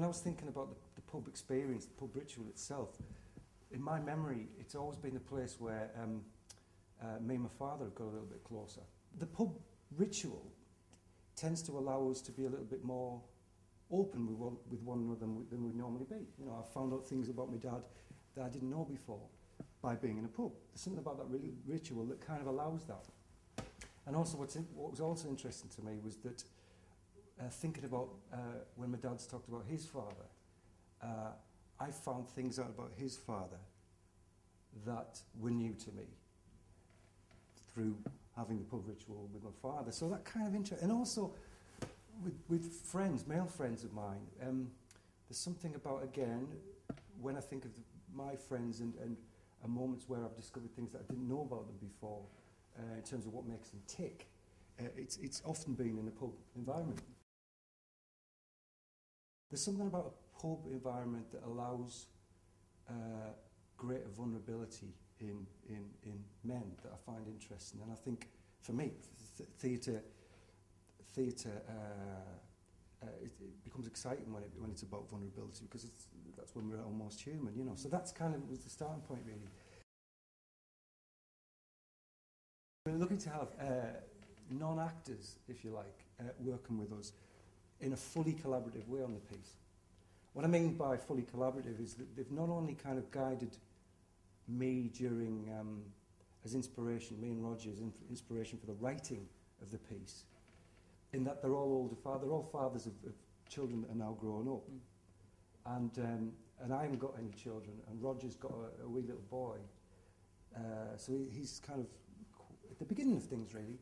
I was thinking about the pub experience, the pub ritual itself, in my memory, it's always been a place where me and my father have got a little bit closer. The pub ritual tends to allow us to be a little bit more open with one another than we'd normally be. You know, I found out things about my dad that I didn't know before by being in a pub. There's something about that ritual that kind of allows that. And also what was also interesting to me was that thinking about when my dad's talked about his father, I found things out about his father that were new to me through having the pub ritual with my father. So that kind of interest. And also with friends, male friends of mine, there's something about, again, when I think of my friends and moments where I've discovered things that I didn't know about them before, in terms of what makes them tick, it's often been in a pub environment. There's something about a pub environment that allows greater vulnerability in men that I find interesting. And I think, for me, theatre it becomes exciting when it's about vulnerability, because that's when we're almost human, you know. So that's kind of was the starting point, really. We're looking to have non-actors, if you like, working with us in a fully collaborative way on the piece. What I mean by fully collaborative is that they've not only kind of guided me during, as inspiration, me and Roger as inspiration for the writing of the piece, in that they're all older fathers, they're all fathers of children that are now grown up. And I haven't got any children, and Roger's got a wee little boy. So he's kind of at the beginning of things, really.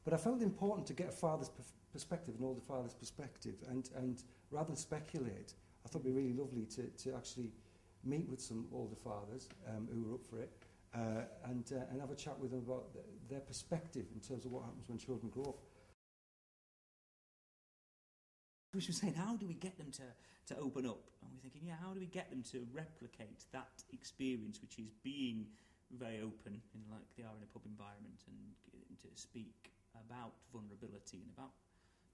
But I felt it important to get a father's perspective, an older father's perspective, and rather than speculate, I thought it would be really lovely to actually meet with some older fathers who were up for it, and have a chat with them about their perspective in terms of what happens when children grow up. We were saying, how do we get them to open up? And we're thinking, yeah, how do we get them to replicate that experience, which is being very open, in like they are in a pub environment, and to speak about vulnerability and about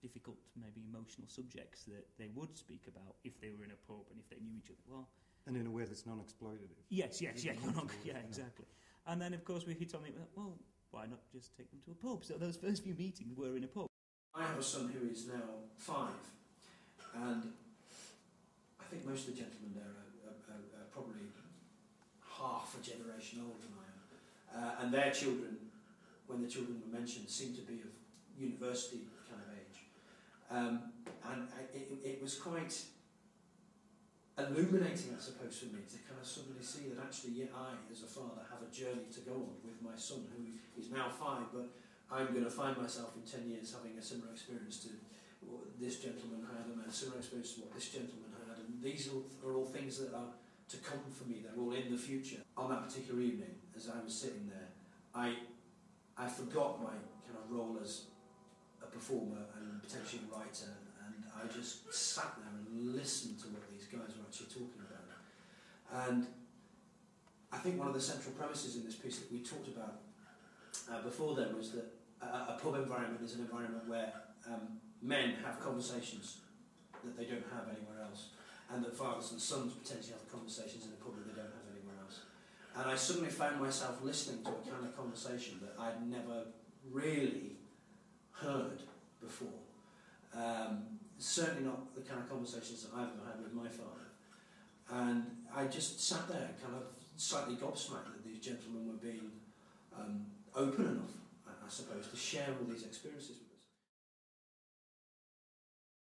difficult, maybe emotional subjects that they would speak about if they were in a pub and if they knew each other well. And in a way that's non-exploitative. Yes, exactly. And then, of course, we hit on it, well, why not just take them to a pub? So those first few meetings were in a pub. I have a son who is now 5, and I think most of the gentlemen there are probably half a generation older than I am. And their children, when the children were mentioned, seemed to be of university kind of age. And it was quite illuminating, I suppose, for me to kind of suddenly see that actually, I, as a father, have a journey to go on with my son, who is now 5, but I'm going to find myself in 10 years having a similar experience to what this gentleman had, and a similar experience to what this gentleman had, and these are all things that are to come for me, they're all in the future. On that particular evening, as I was sitting there, I forgot my kind of role as a performer and potentially a writer, and I just sat there and listened to what these guys were actually talking about. And I think one of the central premises in this piece that we talked about before then was that a pub environment is an environment where men have conversations that they don't have anywhere else, and that fathers and sons potentially have conversations in a pub that they don't have anywhere else. And I suddenly found myself listening to a kind of conversation that I'd never really heard before. Certainly not the kind of conversations that I've ever had with my father. And I just sat there kind of slightly gobsmacked that these gentlemen were being open enough, I suppose, to share all these experiences with me.